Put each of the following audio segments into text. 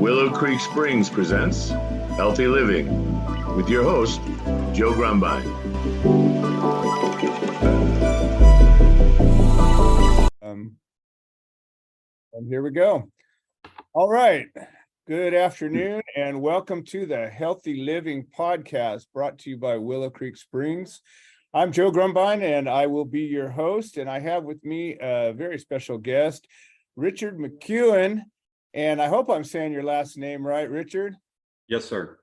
Willow Creek Springs presents Healthy Living with your host, Joe Grumbine. And here we go. All right. Good afternoon and welcome to the Healthy Living Podcast brought to you by Willow Creek Springs. I'm Joe Grumbine and I will be your host. And I have with me a very special guest, Richard McCuen. And I hope I'm saying your last name right, Richard. Yes, sir.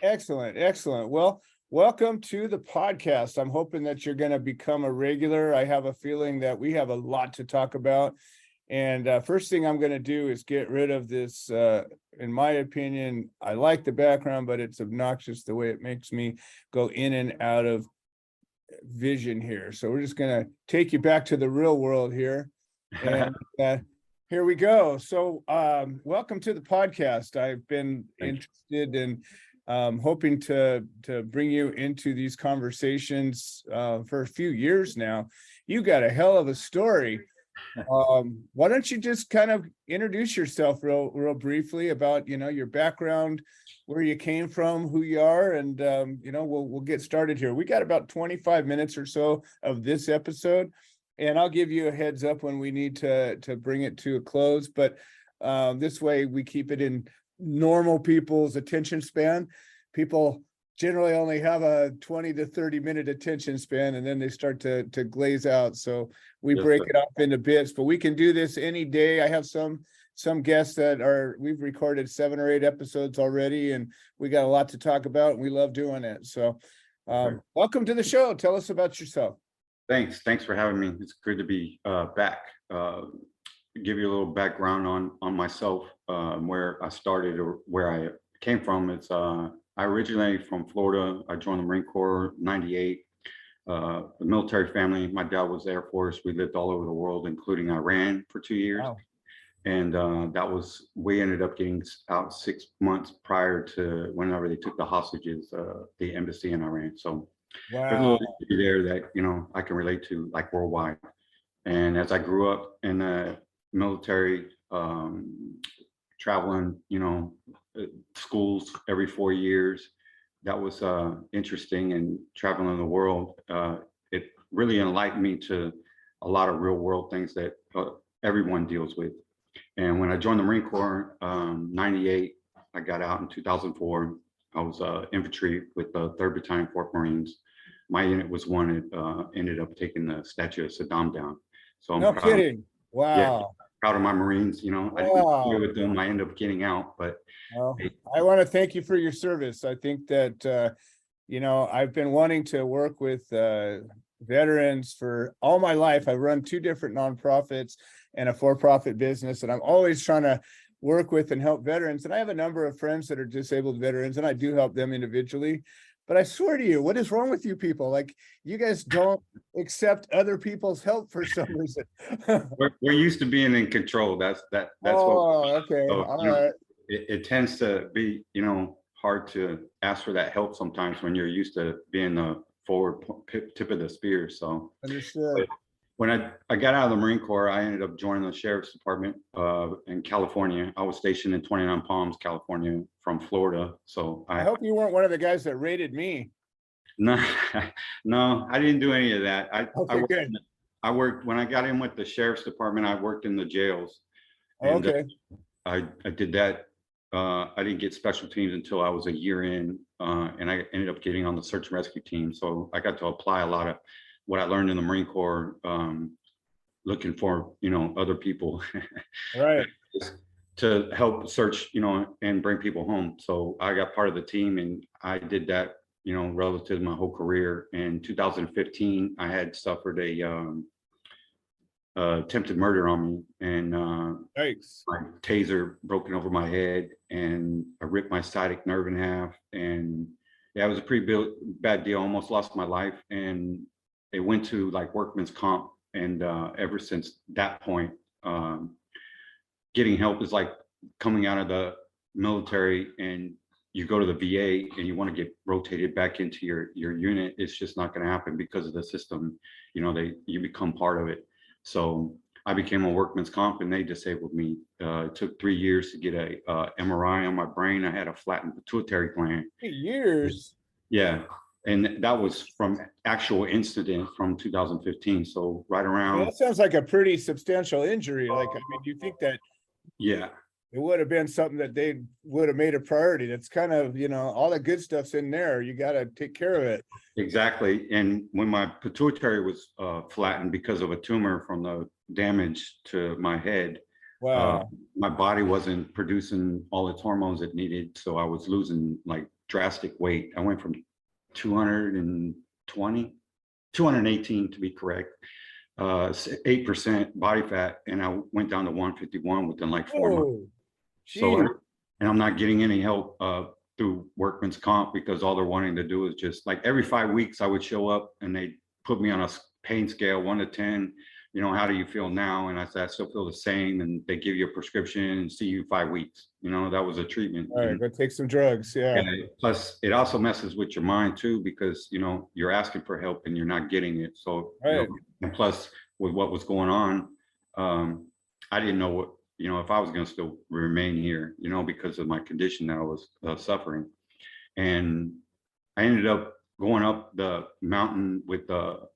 Excellent. Excellent. Well, welcome to the podcast. I'm hoping that you're going to become a regular. I have a feeling that we have a lot to talk about. And first thing I'm going to do is get rid of this. In my opinion, I like the background, but it's obnoxious the way it makes me go in and out of vision here. So we're just going to take you back to the real world here. And here we go. So welcome to the podcast. I've been interested in hoping to bring you into these conversations for a few years now. You got a hell of a story. Why don't you just kind of introduce yourself real briefly about, your background, where you came from, who you are, and, we'll get started here. We got about 25 minutes or so of this episode, and I'll give you a heads up when we need to bring it to a close. But this way we keep it in normal people's attention span. People generally only have a 20 to 30 minute attention span, and then they start to glaze out. So we break it up into bits, but we can do this any day. I have some guests we've recorded 7 or 8 episodes already, and we got a lot to talk about, and we love doing it. So welcome to the show. Tell us about yourself. Thanks for having me. It's good to be back. Give you a little background on myself, where I started or where I came from. It's I originated from Florida. I joined the Marine Corps in '98. A military family. My dad was Air Force. We lived all over the world, including Iran for 2 years. Wow. And we ended up getting out 6 months prior to whenever they took the hostages, the embassy in Iran. So there's a little history there that, I can relate to, like, worldwide. And as I grew up in the military, traveling, schools every 4 years, that was interesting. And traveling the world, it really enlightened me to a lot of real world things that everyone deals with. And when I joined the Marine Corps, '98, I got out in 2004. I was infantry with the 3rd Battalion, 4th Marines. My unit was one that ended up taking the statue of Saddam down. So I'm no kidding. Wow. Yeah, proud of my Marines. I didn't deal with them. I ended up getting out, but well, I want to thank you for your service. I think that I've been wanting to work with veterans for all my life. I've run 2 different nonprofits and a for-profit business, and I'm always trying to work with and help veterans. And I have a number of friends that are disabled veterans, and I do help them individually. But I swear to you, what is wrong with you people? Like, you guys don't accept other people's help for some reason. we're used to being in control. That's okay. So, All right. It tends to be, hard to ask for that help sometimes when you're used to being the forward tip of the spear. So understood. When I got out of the Marine Corps, I ended up joining the Sheriff's Department in California. I was stationed in 29 Palms, California, from Florida. So I hope you weren't one of the guys that raided me. No, I didn't do any of that. I worked when I got in with the Sheriff's Department. I worked in the jails. And, okay. I did that. I didn't get special teams until I was a year in, and I ended up getting on the search and rescue team. So I got to apply a lot of what I learned in the Marine Corps, looking for, other people right, to help search, and bring people home. So I got part of the team, and I did that, relative to my whole career. In 2015, I had suffered a attempted murder on me, and my taser broken over my head, and I ripped my sciatic nerve in half. And yeah, it was a pretty bad deal. Almost lost my life, and it went to like workman's comp. And ever since that point, getting help is like coming out of the military and you go to the VA and you want to get rotated back into your unit. It's just not going to happen because of the system. You become part of it. So I became a workman's comp and they disabled me. It took 3 years to get a MRI on my brain. I had a flattened pituitary gland. 3 years. Yeah. And that was from actual incident from 2015. So right I mean, around, that sounds like a pretty substantial injury. Like, I mean, you think that yeah, it would have been something that they would have made a priority. That's kind of, all the good stuff's in there. You got to take care of it. exactly. And when my pituitary was flattened because of a tumor from the damage to my head, Wow. my body wasn't producing all its hormones it needed. So I was losing like drastic weight. I went from 220, 218 to be correct, 8% body fat, and I went down to 151 within like 4 months. Oh, So, geez. and I'm not getting any help through workman's comp because all they're wanting to do is just like every 5 weeks I would show up and they put me on a pain scale 1 to 10. How do you feel now? And I said, I still feel the same. And they give you a prescription and see you 5 weeks. That was a treatment. All right, go take some drugs. Yeah. And plus, it also messes with your mind too, because you're asking for help and you're not getting it. So, Right. and plus, with what was going on, I didn't know what if I was going to still remain here, because of my condition that I was suffering. And I ended up going up the mountain with a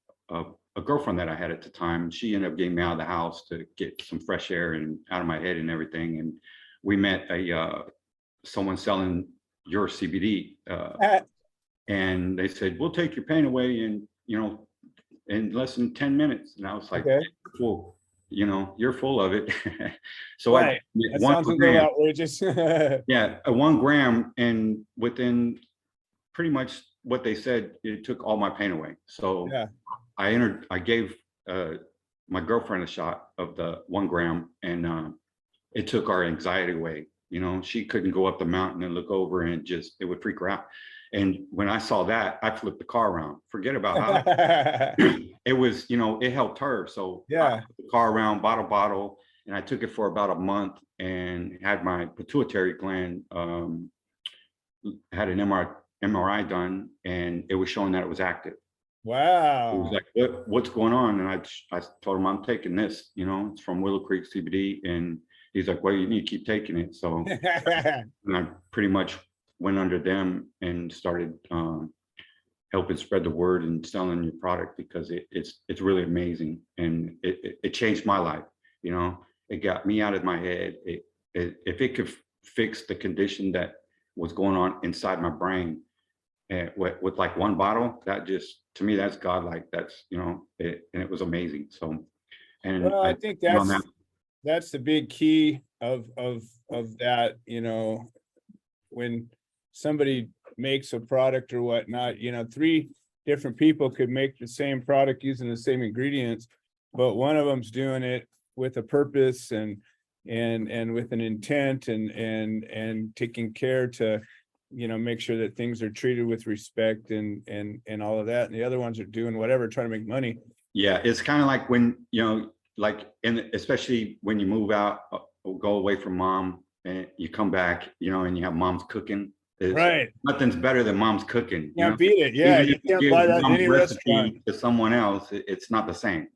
girlfriend that I had at the time. She ended up getting me out of the house to get some fresh air and out of my head and everything. And we met someone selling your CBD, and they said, "We'll take your pain away in less than 10 minutes." And I was like, Okay. "Well, you're full of it." So Right. I That 1 sounds a gram, little outrageous. yeah, a 1 gram, and within pretty much what they said, it took all my pain away. So Yeah. I gave my girlfriend a shot of the 1 gram, and it took our anxiety away. She couldn't go up the mountain and look over, and it would freak her out. And when I saw that, I flipped the car around. Forget about how it was, it helped her. So I Yeah. flipped the car around, bought a bottle, and I took it for about a month and had my pituitary gland, had an MRI done, and it was showing that it was active. He was Wow. like, what's going on? And I told him, I'm taking this, it's from Willow Creek CBD. And he's like, well, you need to keep taking it. So and I pretty much went under them and started helping spread the word and selling your product, because it's really amazing. And it changed my life. It got me out of my head. If it could fix the condition that was going on inside my brain, with like 1 bottle, that just, to me, that's godlike. That's, and it was amazing. So, and Well, I think that's the big key of that, when somebody makes a product or whatnot, 3 different people could make the same product using the same ingredients, but one of them's doing it with a purpose and with an intent and taking care to make sure that things are treated with respect and all of that. And the other ones are doing whatever, trying to make money. Yeah, it's kind of like when, especially when you move out, or go away from mom and you come back, and you have mom's cooking. Right. Nothing's better than mom's cooking. Can't beat it. Yeah. Even You if you can't give buy that in mom's any recipe restaurant. to someone else, it's not the same,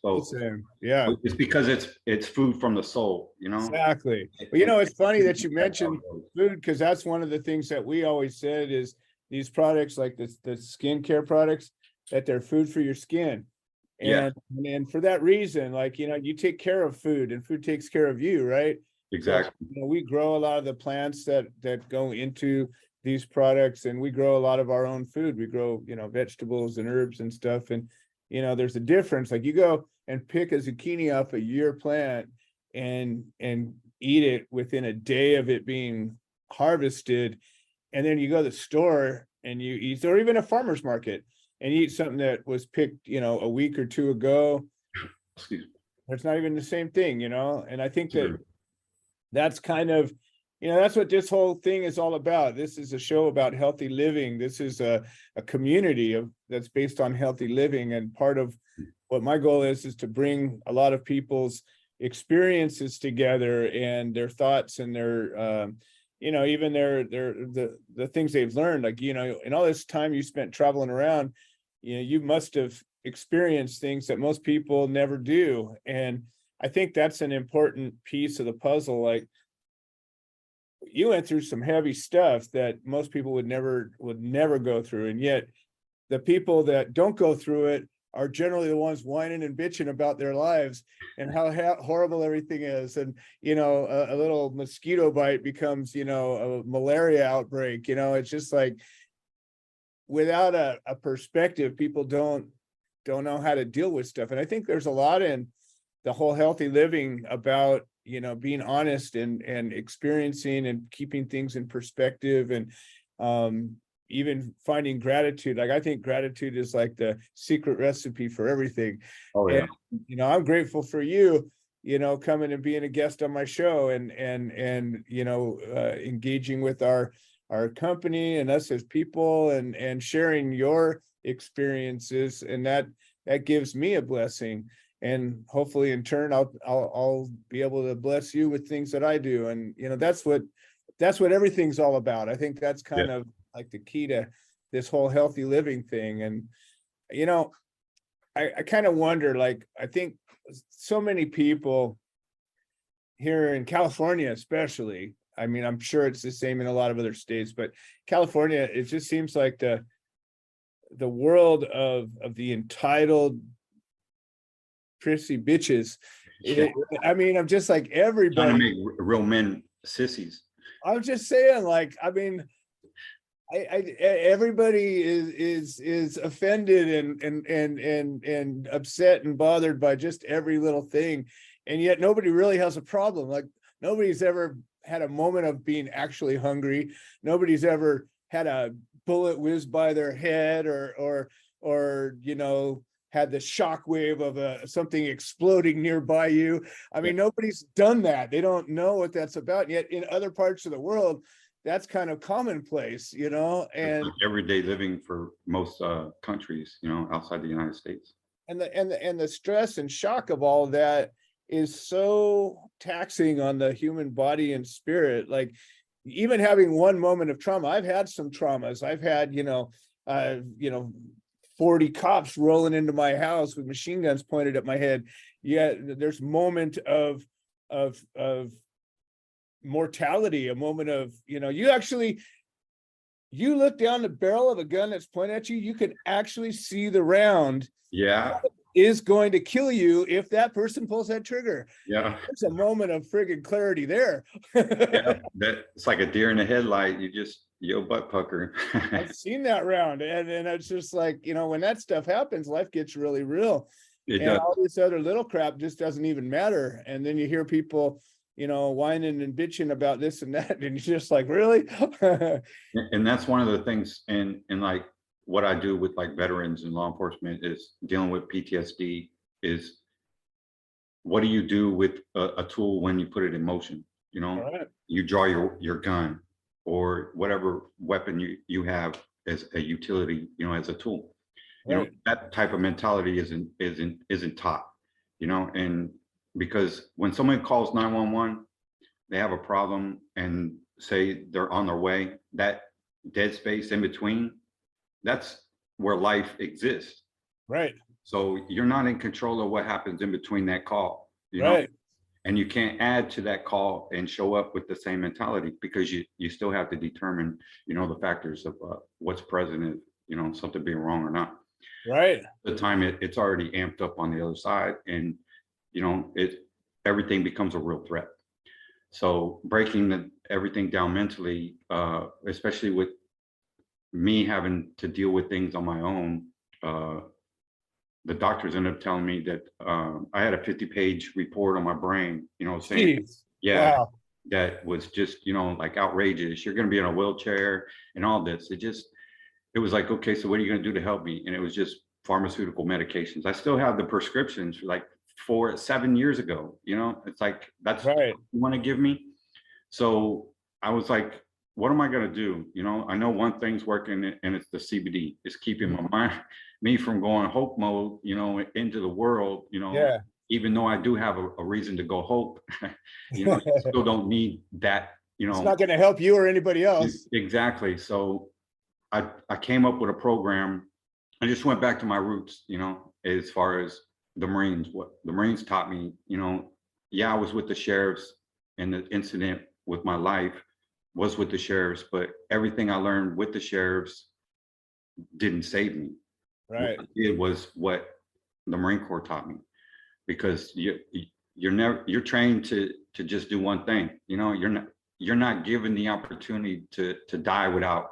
So Same. Yeah. it's because it's food from the soul, Exactly. Well, it's funny that you mentioned food, because that's one of the things that we always said is these products, like the skincare products, that they're food for your skin. Yeah. And for that reason, like, you take care of food and food takes care of you, right? Exactly. So, we grow a lot of the plants that go into these products, and we grow a lot of our own food. We grow, vegetables and herbs and stuff. And, there's a difference. Like, you go and pick a zucchini off a year plant and eat it within a day of it being harvested. And then you go to the store and you eat, or even a farmer's market, and you eat something that was picked, a week or 2 ago. Excuse me. It's not even the same thing, and I think Sure. that that's kind of, that's what this whole thing is all about. This is a show about healthy living. This is a community that's based on healthy living. And part of what my goal is to bring a lot of people's experiences together and their thoughts and their, even the things they've learned. Like, in all this time you spent traveling around, you must have experienced things that most people never do. And I think that's an important piece of the puzzle. Like, you went through some heavy stuff that most people would never go through, and yet the people that don't go through it are generally the ones whining and bitching about their lives and how horrible everything is. And, a little mosquito bite becomes, a malaria outbreak. It's just like, without a perspective, people don't know how to deal with stuff. And I think there's a lot in the whole healthy living about, being honest and experiencing and keeping things in perspective, and even finding gratitude. Like, I think gratitude is like the secret recipe for everything. Oh yeah. And, I'm grateful for you, coming and being a guest on my show, and engaging with our company and us as people, and sharing your experiences. And that gives me a blessing. And hopefully in turn, I'll be able to bless you with things that I do. And, that's what everything's all about. I think that's kind of like the key to this whole healthy living thing. And, I kind of wonder, like, I think so many people here in California, especially, I mean, I'm sure it's the same in a lot of other states, but California, it just seems like the world of the entitled prissy bitches. I mean, I'm just like, Trying to everybody. make real men sissies. I'm just saying, like, I mean, everybody is offended and upset and bothered by just every little thing, and yet nobody really has a problem. Like, nobody's ever had a moment of being actually hungry. Nobody's ever had a bullet whiz by their head, or had the shockwave of something exploding nearby you. I mean, nobody's done that. They don't know what that's about. And yet in other parts of the world, that's kind of commonplace, and Everyday living for most countries, outside the United States. And the stress and shock of all of that is so taxing on the human body and spirit. Like, even having one moment of trauma, I've had some traumas. I've had, 40 cops rolling into my house with machine guns pointed at my head. Yeah, there's a moment of mortality, a moment of, you look down the barrel of a gun that's pointed at you, you can actually see the round is going to kill you if that person pulls that trigger. Yeah. It's a moment of friggin' clarity there. That it's like a deer in the headlight. Yo butt pucker. I've seen that round, and it's just like, when that stuff happens, life gets really real. It and does. All this other little crap just doesn't even matter. And then you hear people, whining and bitching about this and that, and you're just like, really? And that's one of the things, and like what I do with like veterans and law enforcement is dealing with PTSD. Is what do you do with a tool when you put it in motion? Right. You draw your gun or whatever weapon you have as a utility, as a tool. Right. That type of mentality isn't taught, and because when someone calls 911, they have a problem and say they're on their way, that dead space in between, that's where life exists. Right. So you're not in control of what happens in between that call, right. And you can't add to that call and show up with the same mentality, because you still have to determine, the factors of what's present, if, something being wrong or not. Right. The time it's already amped up on the other side, and everything becomes a real threat. So breaking everything down mentally, especially with me having to deal with things on my own, the doctors ended up telling me that I had a 50-page report on my brain, saying, Jeez. yeah, wow. that was just, like outrageous. You're going to be in a wheelchair and all this. It was like, okay, so what are you going to do to help me? And it was just pharmaceutical medications. I still have the prescriptions like 7 years ago, it's like, that's right. what you want to give me. So I was like, what am I going to do? I know one thing's working, and it's the CBD. It's keeping me from going hope mode, into the world, Yeah. even though I do have a reason to go hope, I still don't need that, It's not going to help you or anybody else. Exactly. So I came up with a program. I just went back to my roots, as far as the Marines. What the Marines taught me, yeah, I was with the sheriffs, and the incident with my life was with the sheriffs, but everything I learned with the sheriffs didn't save me. Right. What it did was what the Marine Corps taught me, because you're trained to just do one thing. You're not given the opportunity to die without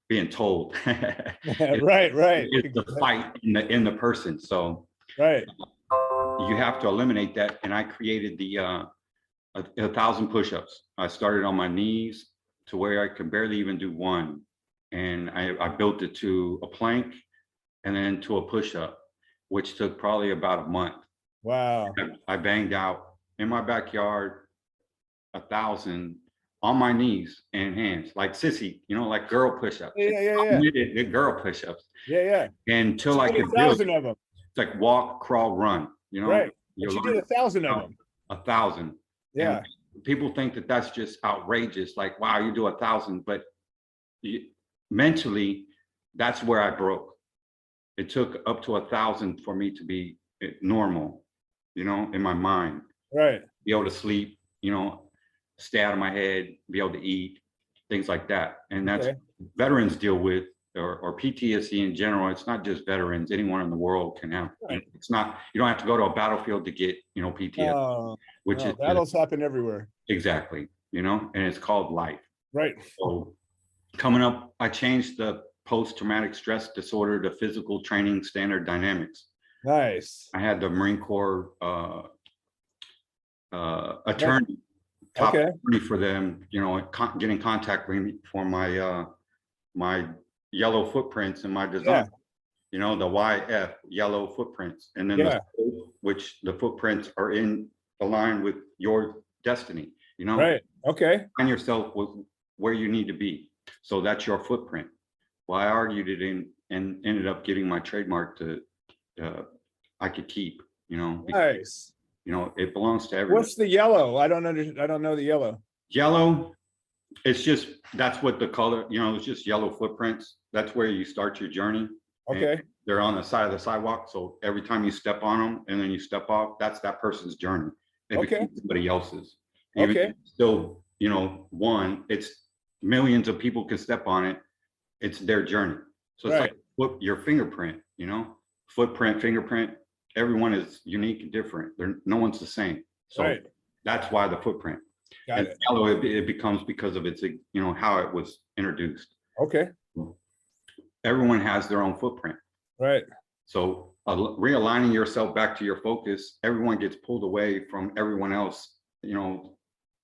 being told. Right. It's the fight in the person. So Right. you have to eliminate that. And I created the 1,000 push-ups. I started on my knees to where I could barely even do one, and I built it to a plank and then to a push-up, which took probably about a month. Wow. I banged out in my backyard 1,000 on my knees and hands, like sissy, like girl push-ups. Yeah. The girl push-ups. Yeah. Until I could build 1,000 of them. It's like walk, crawl, run. Right. But you did 1,000 of them. 1,000. Yeah. And people think that that's just outrageous. Like, wow, you do 1,000, but mentally, that's where I broke. It took up to 1,000 for me to be normal, in my mind. Right. Be able to sleep, stay out of my head, be able to eat, things like that. And that's veterans deal with, or PTSD in general. It's not just veterans. Anyone in the world can have. Right. It's not. You don't have to go to a battlefield to get, PTSD. Which is battles happen everywhere. Exactly. And it's called life. Right. So coming up, I changed the post-traumatic stress disorder to physical training standard dynamics. Nice. I had the Marine Corps attorney, top attorney for them, get in contact with me for my my yellow footprints in my design. The YF, yellow footprints, and then the scope, which the footprints are in align with your destiny. Right. Okay. Find yourself with where you need to be. So that's your footprint. Well, I argued it in and ended up getting my trademark to I could keep. Nice. It belongs to everyone. What's the yellow? I don't know the yellow. Yellow. It's just, that's what the color, it's just yellow footprints. That's where you start your journey. Okay. They're on the side of the sidewalk. So every time you step on them and then you step off, that's that person's journey. It becomes somebody else's. Even still, one, it's millions of people can step on it. It's their journey. So it's like your fingerprint, footprint, fingerprint. Everyone is unique and different. No one's the same. So that's why the footprint. And yellow, it becomes because of its, how it was introduced. Okay. Everyone has their own footprint. Right. So realigning yourself back to your focus, everyone gets pulled away from everyone else. The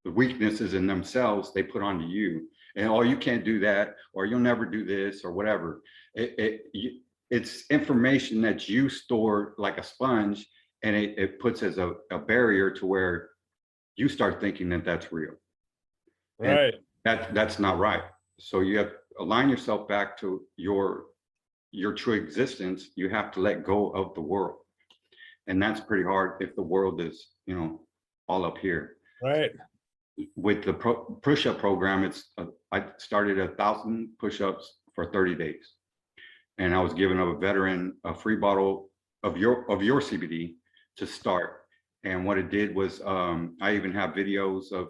weaknesses in themselves they put onto you, and you can't do that, or you'll never do this, or whatever. It's information that you store like a sponge, and it puts as a barrier to where you start thinking that that's real. Right. And that's not right. So you have to align yourself back to your true existence. You have to let go of the world, and that's pretty hard if the world is all up here. Right. With the push-up program, I started 1,000 push-ups for 30 days, and I was giving a veteran a free bottle of your CBD to start. And what it did was, I even have videos of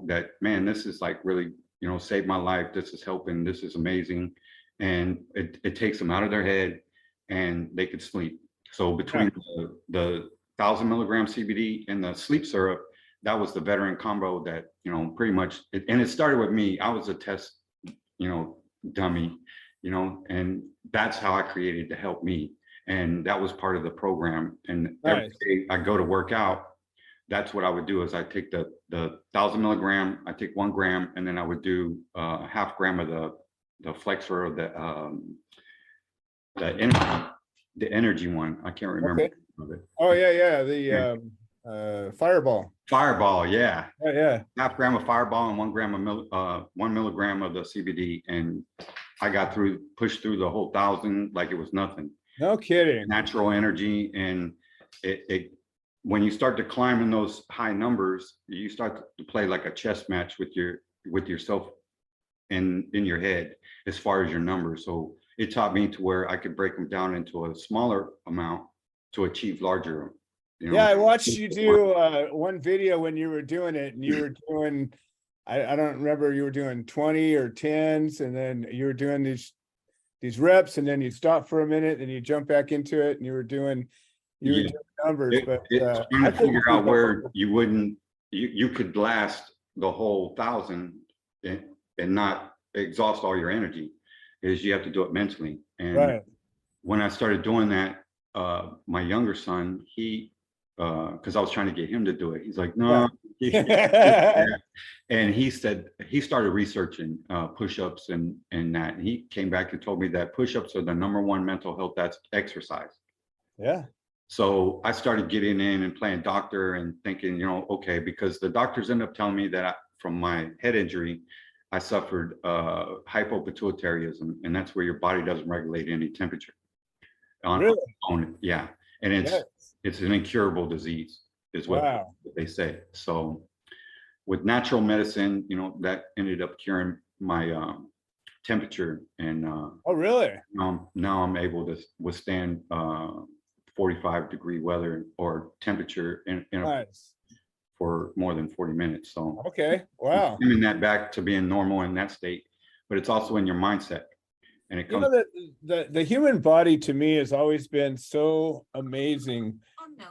that, man, this is like really saved my life. This is helping. This is amazing, and it takes them out of their head, and they could sleep. So between the 1,000 milligram CBD and the sleep syrup, that was the veteran combo that, pretty much, and it started with me. I was a test, dummy, and that's how I created to help me. And that was part of the program. And every day I go to work out, that's what I would do is I take the 1,000 milligram, I take 1 gram, and then I would do half gram of the flexor or the energy one. I can't remember. Oh yeah. The Fireball. Yeah. Yeah. Half gram of Fireball and 1 gram of 1 milligram of the CBD, and I pushed through the whole 1,000 like it was nothing. No kidding. Natural energy, and it when you start to climb in those high numbers, you start to play like a chess match with yourself in your head as far as your numbers. So it taught me to where I could break them down into a smaller amount to achieve larger, Yeah, I watched you do one video when you were doing it, and you were doing, I don't remember, you were doing 20 or 10s, and then you were doing these reps, and then you stop for a minute, and you jump back into it, and you were doing numbers. But trying to figure out where you could last the whole 1,000 and not exhaust all your energy, is you have to do it mentally. And right. when I started doing that, my younger son, he because I was trying to get him to do it, he's like, no. Yeah. And he said he started researching push-ups and that, and he came back and told me that push-ups are the #1 mental health exercise. Yeah. So I started getting in and playing doctor and thinking, okay, because the doctors ended up telling me that from my head injury, I suffered hypopituitarism, and that's where your body doesn't regulate any temperature. Really? Yeah, and it's an incurable disease, is what they say. So with natural medicine, that ended up curing my temperature, and oh, really? now I'm able to withstand 45-degree weather or temperature Nice. for more than 40 minutes. So okay, wow. Bringing that back to being normal in that state, but it's also in your mindset. And it comes. The human body to me has always been so amazing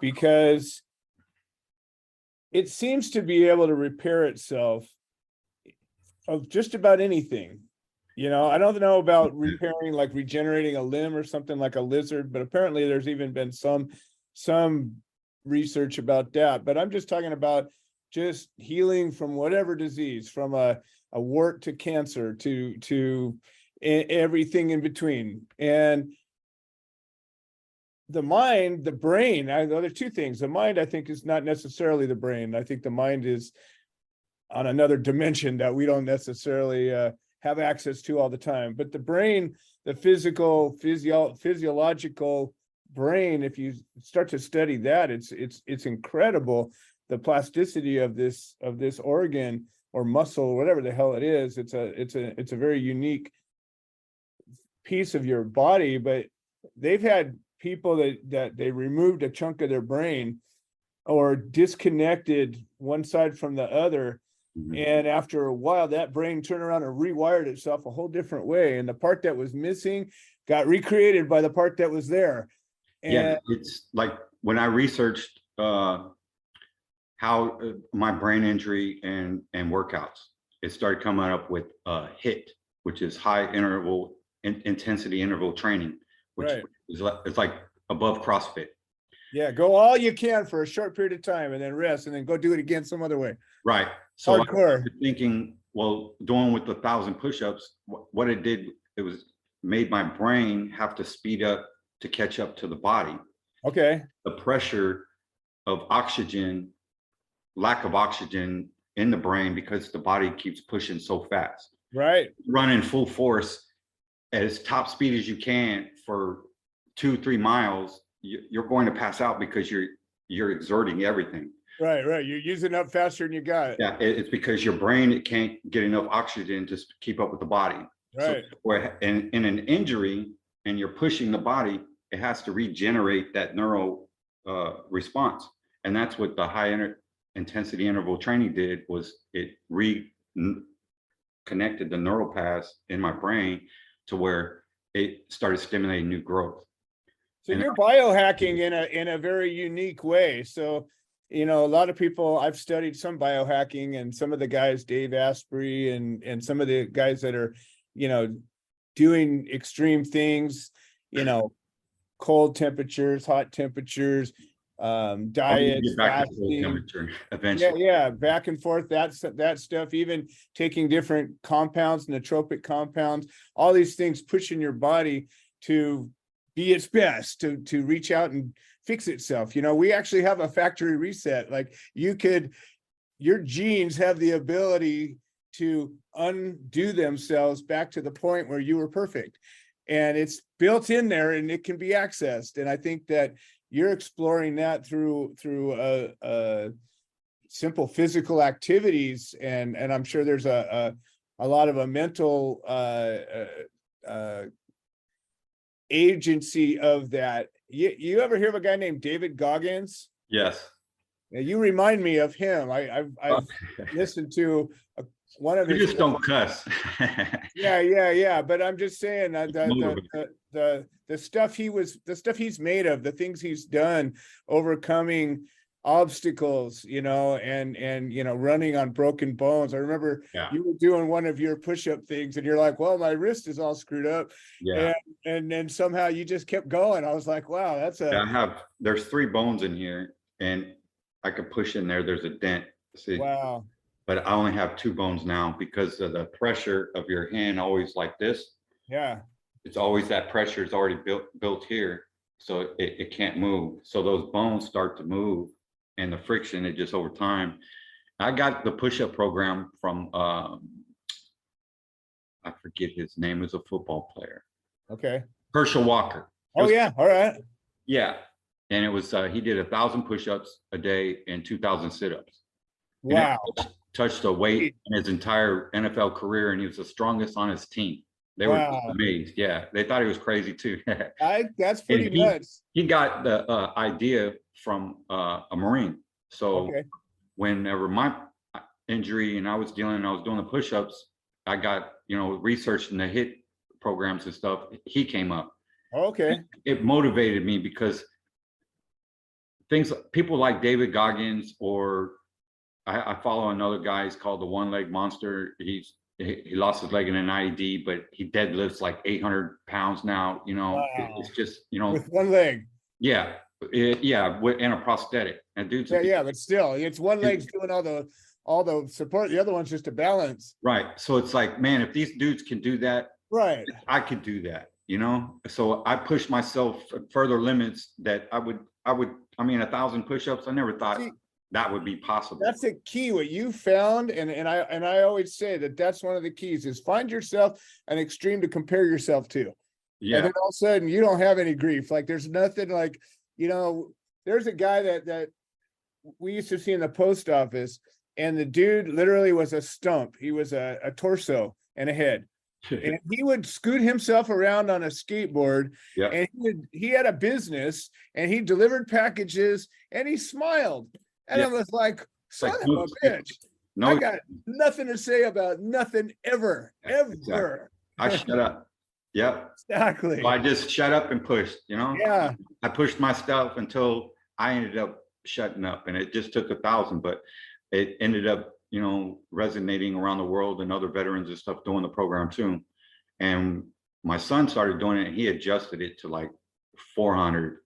because it seems to be able to repair itself of just about anything. I don't know about repairing, like regenerating a limb or something like a lizard, but apparently there's even been some research about that. But I'm just talking about just healing from whatever disease, from a wart to cancer to everything in between. And the mind, the brain, there's two things. The mind, I think, is not necessarily the brain. I think the mind is on another dimension that we don't necessarily have access to all the time. But the brain, the physiological brain, if you start to study that, it's incredible, the plasticity of this organ or muscle or whatever the hell it is. It's a very unique piece of your body. But they've had people that they removed a chunk of their brain or disconnected one side from the other. And after a while, that brain turned around and rewired itself a whole different way. And the part that was missing got recreated by the part that was there. And it's like when I researched how my brain injury and workouts, it started coming up with HIIT, which is high intensity interval training, which is it's like above CrossFit. Yeah, go all you can for a short period of time and then rest and then go do it again some other way. Right. So hardcore. I was thinking, well, doing with the 1,000 push-ups, what it did, it was made my brain have to speed up to catch up to the body. Okay. The pressure of oxygen, lack of oxygen in the brain because the body keeps pushing so fast. Right. Running full force at as top speed as you can for 2-3 miles, you're going to pass out because you're exerting everything. Right. You're using up faster than you got. Yeah, it's because your brain, it can't get enough oxygen to keep up with the body. Right. So in an injury, and you're pushing the body, it has to regenerate that neural response, and that's what the high intensity interval training did. Was it reconnected the neural paths in my brain to where it started stimulating new growth. So you're biohacking in a very unique way. So, a lot of people, I've studied some biohacking, and some of the guys, Dave Asprey and some of the guys that are, doing extreme things, cold temperatures, hot temperatures, diets, fasting, eventually. Yeah, back and forth. That stuff, even taking different compounds, nootropic compounds, all these things pushing your body to be its best, to reach out and fix itself. We actually have a factory reset. Like your genes have the ability to undo themselves back to the point where you were perfect, and it's built in there and it can be accessed. And I think that you're exploring that through simple physical activities, and I'm sure there's a lot of a mental agency of that you ever hear of a guy named David Goggins? Yes. Now, you remind me of him. I've listened to one of You his. just don't cuss. Yeah. But I'm just saying that Motivated. the stuff he's made of, the things he's done, overcoming obstacles, and running on broken bones. I remember Yeah. you were doing one of your push-up things, and you're like, "Well, my wrist is all screwed up," Yeah. and then somehow you just kept going. I was like, "Wow, that's There's 3 bones in here, and I could push in there. There's a dent. See, wow." but I only have 2 bones now because of the pressure of your hand always like this. Yeah. It's always that pressure is already built here. So it can't move. So those bones start to move, and the friction, it just over time. I got the push-up program from I forget his name, is a football player. Okay. Herschel Walker. Oh yeah. All right. Yeah. And it was he did 1,000 push-ups a day and 2,000 sit-ups. Wow. Touched a weight in his entire NFL career, and he was the strongest on his team. They were amazed. Yeah, they thought he was crazy too. That's pretty nuts. He got the idea from a Marine. So whenever my injury and I was doing the push-ups, I got researched in the HIIT programs and stuff. He came up. Okay. It motivated me because people like David Goggins, or I follow another guy. He's called the One Leg Monster. He lost his leg in an IED, but he deadlifts like 800 pounds now. Wow. It's just with one leg. Yeah, and a prosthetic. And dude's but still, it's one leg's doing all the support. The other one's just a balance. Right. So it's like, man, if these dudes can do that, right, I could do that. So I pushed myself further limits that I would. I mean, 1,000 push-ups. I never thought that would be possible. That's the key. What you found, and I always say that's one of the keys is find yourself an extreme to compare yourself to. Yeah. And then all of a sudden you don't have any grief. Like there's nothing like, there's a guy that we used to see in the post office, and the dude literally was a stump. He was a torso and a head. And he would scoot himself around on a skateboard, and he had a business, and he delivered packages, and he smiled. And I was like, son of a bitch. I got nothing to say about nothing ever. Exactly. I shut up. Yep. Exactly. So I just shut up and pushed, Yeah. I pushed myself until I ended up shutting up, and it just took 1,000, but it ended up, resonating around the world, and other veterans and stuff doing the program too. And my son started doing it, and he adjusted it to like 400,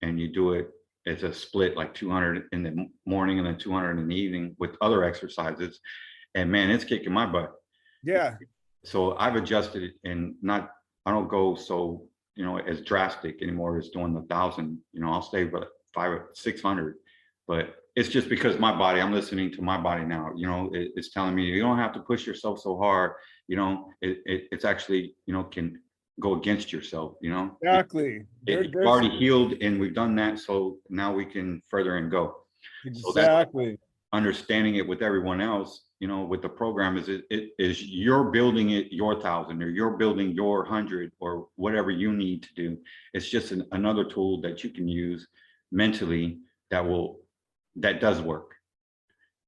and you do it as a split, like 200 in the morning and then 200 in the evening with other exercises. And man, it's kicking my butt. Yeah. So I've adjusted it, and I don't go so, as drastic anymore as doing 1,000. I'll stay with 500 or 600, but it's just because my body, I'm listening to my body now. It's telling me you don't have to push yourself so hard. It's actually, can go against yourself. Exactly. It's already healed, and we've done that. So now we can further and go. Exactly. So understanding it with everyone else, with the program is you're building it your 1,000, or you're building your 100, or whatever you need to do. It's just another tool that you can use mentally that does work.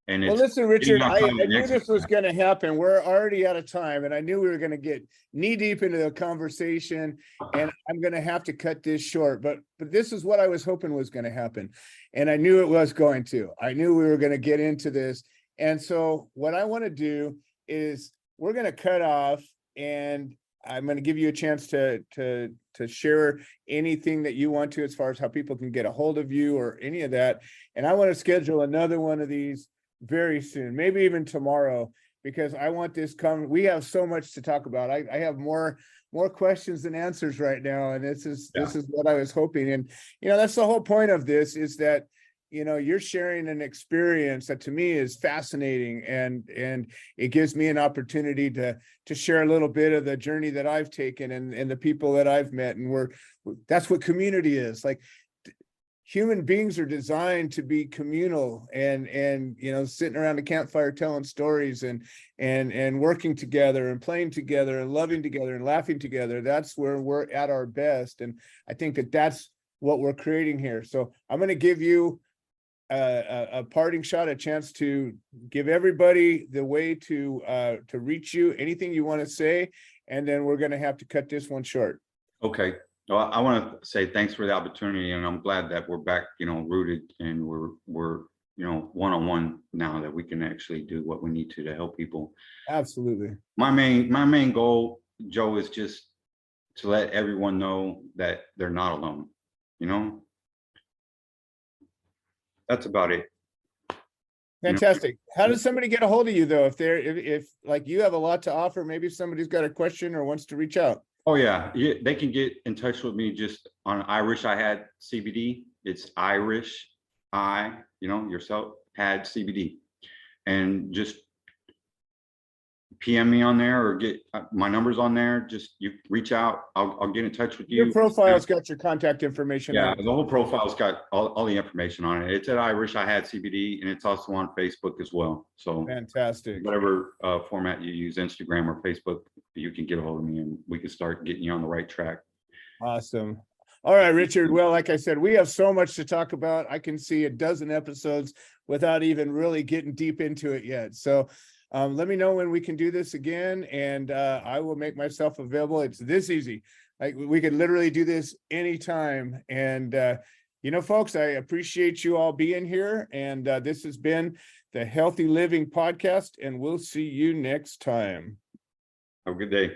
And well, listen, Richard, I knew this was going to happen. We're already out of time, and I knew we were going to get knee deep into the conversation, and I'm going to have to cut this short. But this is what I was hoping was going to happen, and I knew it was going to. I knew we were going to get into this, and so what I want to do is we're going to cut off, and I'm going to give you a chance to share anything that you want to as far as how people can get a hold of you or any of that. And I want to schedule another one of these very soon, maybe even tomorrow, because I want this we have so much to talk about. I have more questions than answers right now. And this is what I was hoping. And, that's the whole point of this, is that, you're sharing an experience that to me is fascinating, and it gives me an opportunity to share a little bit of the journey that I've taken and the people that I've met. And that's what community is. Like, human beings are designed to be communal, and sitting around a campfire telling stories and working together and playing together and loving together and laughing together. That's where we're at our best. And I think that's what we're creating here. So I'm going to give you a parting shot, a chance to give everybody the way to reach you, anything you want to say, and then we're going to have to cut this one short. Okay. Well, I want to say thanks for the opportunity, and I'm glad that we're back, rooted, and we're one-on-one now, that we can actually do what we need to help people. Absolutely. My main goal, Joe, is just to let everyone know that they're not alone. That's about it. Fantastic. How does somebody get a hold of you though? If like you have a lot to offer, maybe somebody's got a question or wants to reach out. Oh yeah, they can get in touch with me just on I Wish I Had CBD. It's Irish, yourself had CBD, and just PM me on there or get my numbers on there. Just you reach out. I'll get in touch with you. Your profile's got your contact information. Yeah, the whole profile's got all the information on it. It's at I Wish I Had CBD, and it's also on Facebook as well. So fantastic. Whatever format you use, Instagram or Facebook, you can get a hold of me, and we can start getting you on the right track. Awesome. All right, Richard. Well, like I said, we have so much to talk about. I can see a dozen episodes without even really getting deep into it yet. So let me know when we can do this again, and I will make myself available. It's this easy. Like we could literally do this anytime. And, folks, I appreciate you all being here. And this has been the Healthy Living Podcast, and we'll see you next time. Have a good day.